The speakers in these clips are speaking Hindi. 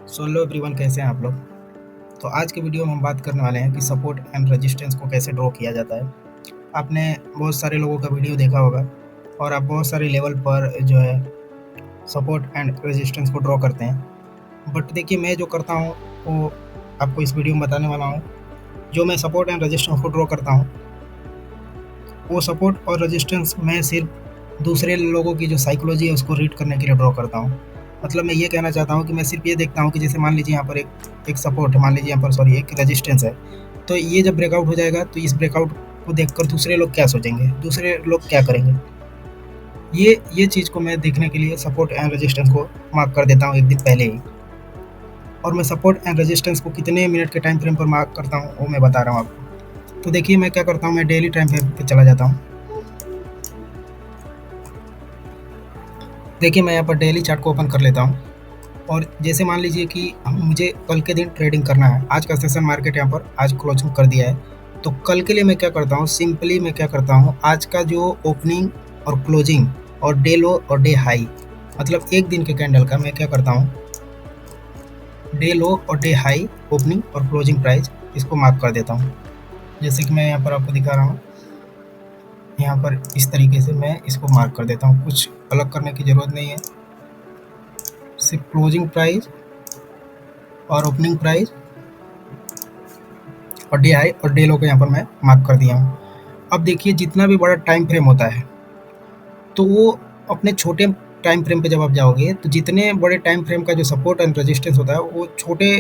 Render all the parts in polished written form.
सो हेलो एवरीवन, कैसे हैं आप लोग। तो आज के वीडियो में हम बात करने वाले हैं कि सपोर्ट एंड रेजिस्टेंस को कैसे ड्रॉ किया जाता है। आपने बहुत सारे लोगों का वीडियो देखा होगा और आप बहुत सारे लेवल पर जो है सपोर्ट एंड रेजिस्टेंस को ड्रॉ करते हैं। बट देखिए, मैं जो करता हूँ वो आपको इस वीडियो में बताने वाला हूँ। जो मैं सपोर्ट एंड रेजिस्टेंस को ड्रॉ करता हूँ, वो सपोर्ट और रेजिस्टेंस मैं सिर्फ दूसरे लोगों की जो साइकोलॉजी है उसको रीड करने के लिए ड्रॉ करता हूँ। मतलब मैं ये कहना चाहता हूँ कि मैं सिर्फ ये देखता हूँ कि जैसे मान लीजिए यहाँ पर एक सपोर्ट है, मान लीजिए यहाँ पर सॉरी एक रेजिस्टेंस है। तो ये जब ब्रेकआउट हो जाएगा तो इस ब्रेकआउट को देखकर दूसरे लोग क्या सोचेंगे, दूसरे लोग क्या करेंगे। ये चीज़ को मैं देखने के लिए सपोर्ट एंड रेजिस्टेंस को मार्क कर देता हूँ एक दिन पहले ही। और मैं सपोर्ट एंड रेजिस्टेंस को कितने मिनट के टाइम फ्रेम पर मार्क करता हूँ वो मैं बता रहा हूँ आपको। तो देखिए मैं क्या करता हूँ, मैं डेली टाइम फ्रेम पे चला जाता हूँ। देखिए मैं यहाँ पर डेली चार्ट को ओपन कर लेता हूँ और जैसे मान लीजिए कि मुझे कल के दिन ट्रेडिंग करना है। आज का सेशन मार्केट यहाँ पर आज क्लोजिंग कर दिया है, तो कल के लिए मैं क्या करता हूँ, सिंपली मैं क्या करता हूँ, आज का जो ओपनिंग और क्लोजिंग और डे लो और डे हाई, मतलब एक दिन के कैंडल का मैं क्या करता हूँ, डे लो और डे हाई, ओपनिंग और क्लोजिंग प्राइस इसको मार्क कर देता हूँ। जैसे कि मैं यहाँ पर आपको दिखा रहा हूँ, यहाँ पर इस तरीके से मैं इसको मार्क कर देता हूँ। कुछ अलग करने की ज़रूरत नहीं है, सिर्फ क्लोजिंग प्राइस और ओपनिंग प्राइस और डे हाई और डे लो को यहाँ पर मैं मार्क कर दिया हूँ। अब देखिए जितना भी बड़ा टाइम फ्रेम होता है तो वो अपने छोटे टाइम फ्रेम पे जब आप जाओगे तो जितने बड़े टाइम फ्रेम का जो सपोर्ट एंड रेजिस्टेंस होता है वो छोटे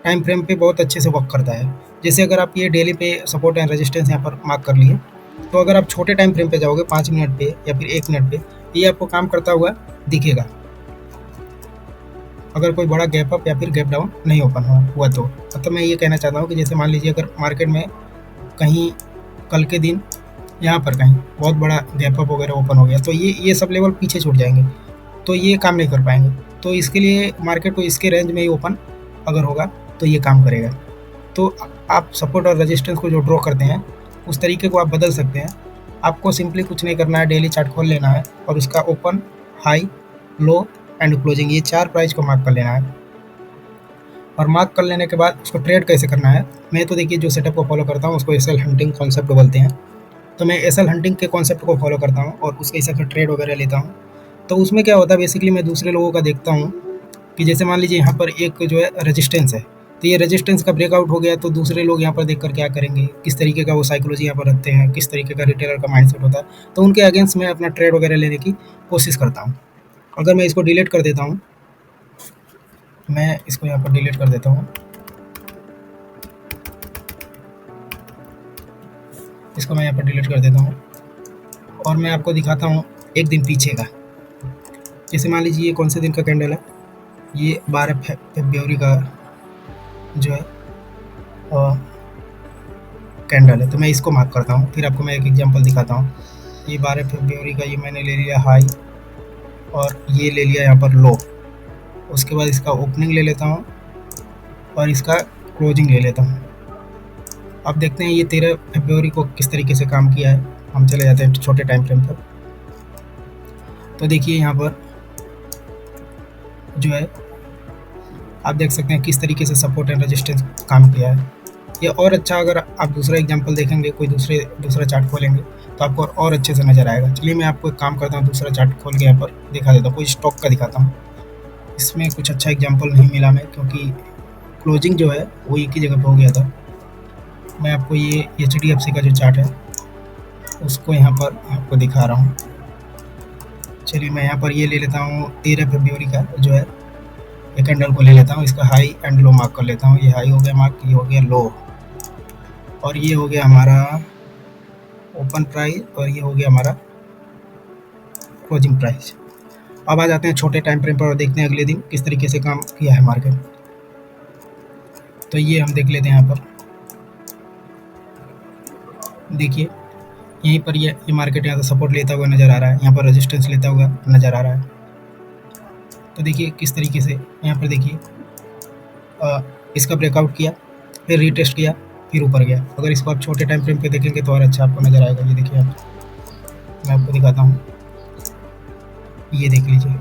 टाइम फ्रेम पे बहुत अच्छे से वर्क करता है। जैसे अगर आप ये डेली पे सपोर्ट एंड रेजिस्टेंस यहाँ पर मार्क कर लिए, तो अगर आप छोटे टाइम फ्रेम पे जाओगे 5 मिनट पे या फिर 1 मिनट पे, ये आपको काम करता हुआ दिखेगा अगर कोई बड़ा गैप अप या फिर गैप डाउन नहीं ओपन हुआ तो। मतलब मैं ये कहना चाहता हूँ कि जैसे मान लीजिए अगर मार्केट में कहीं कल के दिन यहाँ पर कहीं बहुत बड़ा गैप अप वगैरह ओपन हो गया तो ये सब लेवल पीछे छूट जाएंगे, तो ये काम नहीं कर पाएंगे। तो इसके लिए मार्केट को इसके रेंज में ही ओपन अगर होगा तो ये काम करेगा। तो आप सपोर्ट और रेजिस्टेंस को जो ड्रॉ करते हैं उस तरीके को आप बदल सकते हैं। आपको सिंपली कुछ नहीं करना है, डेली चार्ट खोल लेना है और उसका open, high, low and closing, ये 4 प्राइस को मार्क कर लेना है। और मार्क कर लेने के बाद उसको ट्रेड कैसे करना है, मैं तो देखिए जो सेटअप को फॉलो करता हूँ उसको एसएल हंटिंग कॉन्सेप्ट बोलते हैं। तो मैं एसएल हंटिंग के कॉन्सेप्ट को फॉलो करता हूँ और उसके हिसाब से ट्रेड वगैरह लेता हूँ। तो उसमें क्या होता है, बेसिकली मैं दूसरे लोगों का देखता हूँ कि जैसे मान लीजिए यहाँ पर एक जो है रेजिस्टेंस है, तो ये रेजिस्टेंस का ब्रेकआउट हो गया तो दूसरे लोग यहाँ पर देखकर क्या करेंगे, किस तरीके का वो साइकोलॉजी यहाँ पर रखते हैं, किस तरीके का रिटेलर का माइंडसेट होता है, तो उनके अगेंस्ट मैं अपना ट्रेड वगैरह लेने की कोशिश करता हूँ। अगर मैं इसको डिलीट कर देता हूँ, मैं इसको यहाँ पर डिलीट कर देता हूँ, इसको मैं यहाँ पर डिलीट कर देता हूँ और मैं आपको दिखाता हूँ एक दिन पीछे का। जैसे मान लीजिए ये कौन से दिन का कैंडल है, ये 12 फरवरी का जो है कैंडल है। तो मैं इसको मार्क करता हूँ, फिर आपको मैं एक एग्जांपल दिखाता हूँ। ये 12 फरवरी का ये मैंने ले लिया हाई और ये ले लिया यहाँ पर लो। उसके बाद इसका ओपनिंग ले लेता हूँ और इसका क्लोजिंग ले लेता हूँ। अब देखते हैं ये 13 फरवरी को किस तरीके से काम किया है। हम चले जाते हैं छोटे टाइम फ्रेम पर। तो देखिए यहाँ पर जो है आप देख सकते हैं किस तरीके से सपोर्ट एंड रेजिस्टेंस काम किया है। ये और अच्छा, अगर आप दूसरा एग्जांपल देखेंगे, कोई दूसरा चार्ट खोलेंगे तो आपको और अच्छे से नज़र आएगा। चलिए मैं आपको एक काम करता हूँ, दूसरा चार्ट खोल के यहाँ पर दिखा देता हूँ, कोई स्टॉक का दिखाता हूँ। इसमें कुछ अच्छा एग्जांपल नहीं मिला मैं, क्योंकि क्लोजिंग जो है वो एक ही जगह पर हो गया था। मैं आपको ये HDFC का जो चार्ट है उसको यहाँ पर आपको दिखा रहा हूँ। चलिए मैं यहाँ पर ये ले लेता हूँ 13 फरवरी का जो है ये कैंडल को ले लेता हूँ, इसका हाई एंड लो मार्क कर लेता हूँ। ये हाई हो गया मार्क, ये हो गया लो और ये हो गया हमारा ओपन प्राइस और ये हो गया हमारा क्लोजिंग प्राइस। अब आ जाते हैं छोटे टाइम फ्रेम पर और देखते हैं अगले दिन किस तरीके से काम किया है मार्केट। तो ये हम देख लेते हैं यहाँ पर। देखिए यहीं पर ये मार्केट यहाँ से सपोर्ट लेता हुआ नज़र आ रहा है, यहाँ पर रेजिस्टेंस लेता हुआ नज़र आ रहा है। तो देखिए किस तरीके से यहाँ पर देखिए इसका ब्रेकआउट किया, फिर रीटेस्ट किया, फिर ऊपर गया। अगर इसको आप छोटे टाइम फ्रेम पे देखेंगे तो और अच्छा आपको नज़र आएगा। ये देखिए आप, मैं आपको दिखाता हूँ, ये देख लीजिए,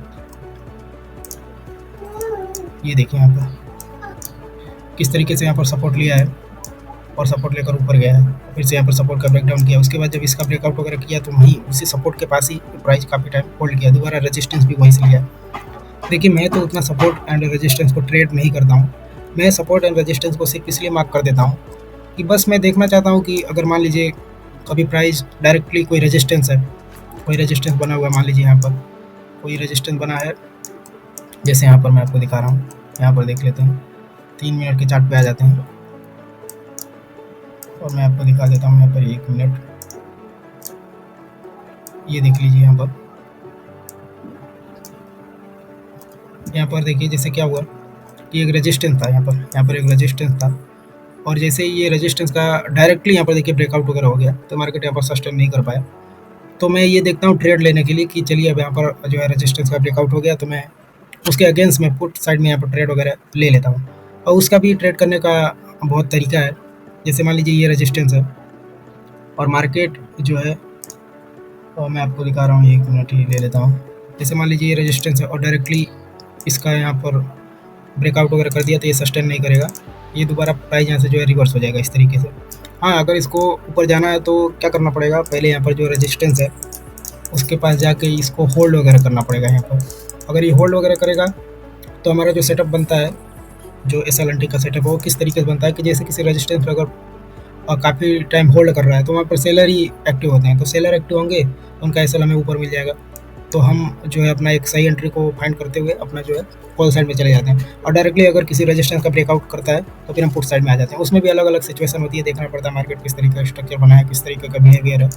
ये देखिए यहाँ पर किस तरीके से यहाँ पर सपोर्ट लिया है और सपोर्ट लेकर ऊपर गया है, फिर से यहाँ पर सपोर्ट का ब्रेकडाउन किया, उसके बाद जब इसका ब्रेकआउट वगैरह किया तो वहीं उसी सपोर्ट के पास ही प्राइस काफ़ी टाइम होल्ड किया, दोबारा रेजिस्टेंस भी वहीं से लिया। देखिए मैं तो उतना सपोर्ट एंड रेजिस्टेंस को ट्रेड नहीं करता हूँ, मैं सपोर्ट एंड रेजिस्टेंस को सिर्फ इसलिए मार्क कर देता हूँ कि बस मैं देखना चाहता हूँ कि अगर मान लीजिए कभी प्राइस डायरेक्टली कोई रेजिस्टेंस है, कोई रेजिस्टेंस बना हुआ है, मान लीजिए यहाँ पर कोई रेजिस्टेंस बना है, जैसे यहाँ पर मैं आपको दिखा रहा हूँ, यहाँ पर देख लेते हैं 3 मिनट के चार्ट पे आ जाते हैं और मैं आपको दिखा देता हूँ यहाँ पर 1 मिनट, ये देख लीजिए यहाँ पर देखिए जैसे क्या हुआ कि एक रेजिस्टेंस था, यहाँ पर एक रेजिस्टेंस था और जैसे ही ये रेजिस्टेंस का डायरेक्टली यहाँ पर देखिए ब्रेकआउट वगैरह हो गया तो मार्केट यहाँ पर सस्टेन नहीं कर पाया। तो मैं ये देखता हूँ ट्रेड लेने के लिए कि चलिए अब यहाँ पर जो है रेजिस्टेंस का ब्रेकआउट हो गया तो मैं उसके अगेंस्ट में पुट साइड में यहाँ पर ट्रेड वगैरह ले लेता हूँ, और उसका भी ट्रेड करने का बहुत तरीका है। जैसे मान लीजिए ये रेजिस्टेंस है और मार्केट जो है, और मैं आपको दिखा रहा हूँ 1 मिनट ही ले लेता हूँ, जैसे मान लीजिए ये रेजिस्टेंस है और डायरेक्टली इसका यहाँ पर ब्रेकआउट वगैरह कर दिया तो ये सस्टेन नहीं करेगा, ये दोबारा प्राइस यहाँ से जो है रिवर्स हो जाएगा इस तरीके से। हाँ, अगर इसको ऊपर जाना है तो क्या करना पड़ेगा, पहले यहाँ पर जो रेजिस्टेंस है उसके पास जाके इसको होल्ड वगैरह करना पड़ेगा। यहाँ पर अगर ये होल्ड वगैरह करेगा तो हमारा जो सेटअप बनता है, जो SLNT का सेटअप है वो किस तरीके से बनता है कि जैसे किसी रेजिस्टेंस पर अगर काफ़ी टाइम होल्ड कर रहा है तो वहाँ पर सेलर ही एक्टिव होते हैं, तो सेलर एक्टिव होंगे तो उनका SL हमें ऊपर मिल जाएगा, तो हम जो है अपना एक सही एंट्री को फाइंड करते हुए अपना जो है कॉल साइड में चले जाते हैं। और डायरेक्टली अगर किसी रेजिस्टेंस का ब्रेकआउट करता है तो फिर हम पुट साइड में आ जाते हैं। उसमें भी अलग अलग सिचुएशन होती है, देखना पड़ता है मार्केट किस तरीके का स्ट्रक्चर बना है, किस तरीके का बिहेवियर है,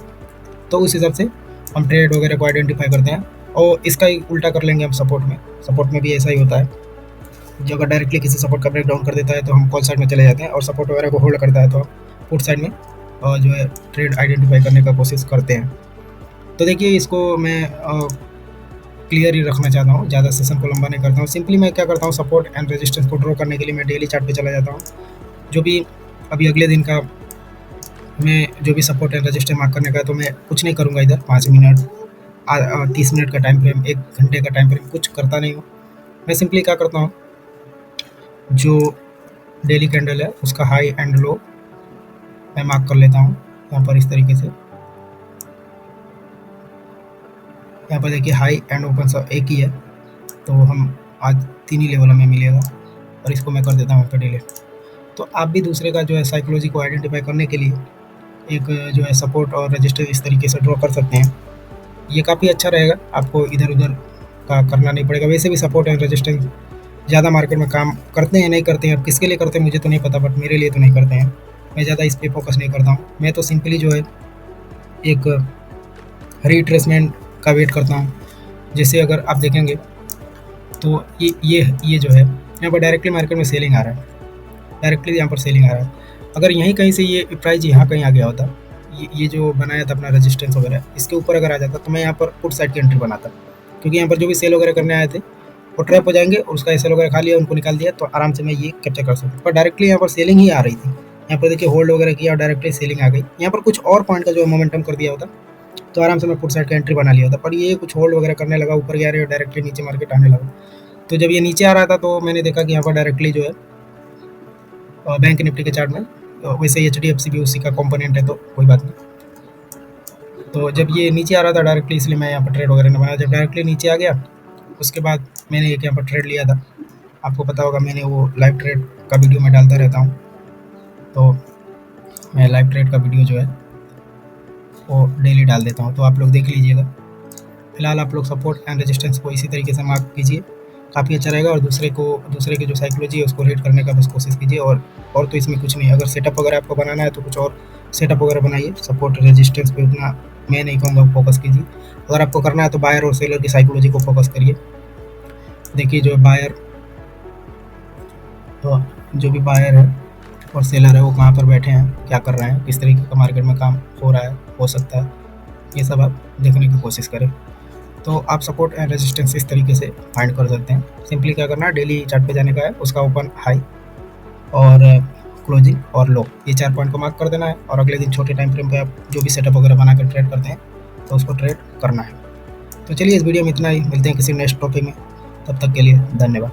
तो उस हिसाब से हम ट्रेड वगैरह को आइडेंटिफाई करते हैं। और इसका ही उल्टा कर लेंगे हम सपोर्ट में भी ऐसा ही होता है, जो अगर डायरेक्टली किसी सपोर्ट का ब्रेकडाउन कर देता है तो हम कॉल साइड में चले जाते हैं, और सपोर्ट वगैरह को होल्ड करता है तो हम पुट साइड में जो है ट्रेड आइडेंटिफाई करने का कोशिश करते हैं। तो देखिए इसको मैं क्लियर ही रखना चाहता हूँ, ज़्यादा सेशन को लंबा नहीं करता हूँ। सिंपली मैं क्या करता हूँ, सपोर्ट एंड रेजिस्टेंस को ड्रॉ करने के लिए मैं डेली चार्ट पे चला जाता हूँ। जो भी अभी अगले दिन का मैं जो भी सपोर्ट एंड रेजिस्टेंस मार्क करने का है तो मैं कुछ नहीं करूँगा इधर, 5 मिनट 30 मिनट का टाइम फ्रेम, 1 घंटे का टाइम फ्रेम कुछ करता नहीं हूँ। मैं सिंपली क्या करता हूँ, जो डेली कैंडल है उसका हाई एंड लो मैं मार्क कर लेता हूँ यहाँ पर इस तरीके से। यहाँ पर देखिए हाई एंड ओपन सब एक ही है, तो हम आज 3 ही लेवल हमें मिलेगा और इसको मैं कर देता हूँ पर डिलीट। तो आप भी दूसरे का जो है साइकोलॉजी को आइडेंटिफाई करने के लिए एक जो है सपोर्ट और रजिस्टर इस तरीके से ड्रॉ कर सकते हैं, ये काफ़ी अच्छा रहेगा, आपको इधर उधर का करना नहीं पड़ेगा। वैसे भी सपोर्ट एंड रेजिस्टेंस ज़्यादा मार्केट में काम करते हैं नहीं करते हैं, अब किसके लिए करते हैं मुझे तो नहीं पता, बट मेरे लिए तो नहीं करते हैं, मैं ज़्यादा इस पर फोकस नहीं करता हूँ। मैं तो सिंपली जो है एक रिट्रेसमेंट का वेट करता हूँ। जैसे अगर आप देखेंगे तो ये जो है यहाँ पर डायरेक्टली मार्केट में सेलिंग आ रहा है, डायरेक्टली यहाँ पर सेलिंग आ रहा है। अगर यहीं कहीं से ये प्राइस यहाँ कहीं आ गया होता, ये जो बनाया था अपना रेजिस्टेंस वगैरह, इसके ऊपर अगर आ जाता तो मैं यहाँ पर पुट साइड की एंट्री बनाता, क्योंकि यहाँ पर जो भी सेल वगैरह करने आए थे वो ट्रैप हो जाएंगे और उसका सेल वगैरह खा लिया, उनको निकाल दिया तो आराम से मैं ये कैप्चर कर सकता। पर डायरेक्टली यहाँ पर सेलिंग ही आ रही थी, यहाँ पर देखिए होल्ड वगैरह किया और डायरेक्टली सेलिंग आ गई। यहाँ पर कुछ और पॉइंट का जो है मोमेंटम कर दिया होता तो आराम से मैं पुट साइड का एंट्री बना लिया होता, पर ये कुछ होल्ड वगैरह करने लगा, ऊपर गया रहे और डायरेक्टली नीचे मार्केट आने लगा। तो जब ये नीचे आ रहा था तो मैंने देखा कि यहाँ पर डायरेक्टली जो है बैंक निफ्टी के चार्ट में, वैसे HDFC भी उसी का कंपोनेंट है तो कोई बात नहीं। तो जब ये नीचे आ रहा था डायरेक्टली, इसलिए मैं यहाँ पर ट्रेड वगैरह नहीं बनाया। जब डायरेक्टली नीचे आ गया उसके बाद मैंने एक यहाँ पर ट्रेड लिया था, आपको पता होगा मैंने वो लाइव ट्रेड का वीडियो मैं डालता रहता हूँ, तो मैं लाइव ट्रेड का वीडियो जो है वो डेली डाल देता हूँ, तो आप लोग देख लीजिएगा। फिलहाल आप लोग सपोर्ट एंड रेजिस्टेंस को इसी तरीके से मार्क कीजिए, काफ़ी अच्छा रहेगा। और दूसरे की जो साइकोलॉजी है उसको रीड करने का बस कोशिश कीजिए, और तो इसमें कुछ नहीं। अगर सेटअप वगैरह आपको बनाना है तो कुछ और सेटअप वगैरह बनाइए, सपोर्ट रेजिस्टेंस पे उतना मैं नहीं कहूँगा फोकस कीजिए। अगर आपको करना है तो बायर और सेलर की साइकोलॉजी को फोकस करिए। देखिए जो बायर, तो जो भी बायर है और सेलर है वो कहाँ पर बैठे हैं, क्या कर रहे हैं, किस तरीके का मार्केट में काम हो रहा है, हो सकता है, ये सब आप देखने की कोशिश करें। तो आप सपोर्ट एंड रेजिस्टेंस इस तरीके से फाइंड कर सकते हैं। सिंपली क्या करना है, डेली चार्ट पे जाने का है, उसका ओपन, हाई और क्लोजिंग और लो, ये 4 पॉइंट को मार्क कर देना है। और अगले दिन छोटे टाइम फ्रेम पे आप जो भी सेटअप वगैरह बना कर ट्रेड करते हैं तो उसको ट्रेड करना है। तो चलिए इस वीडियो में इतना ही, मिलते हैं किसी नेक्स्ट टॉपिक में, तब तक के लिए धन्यवाद।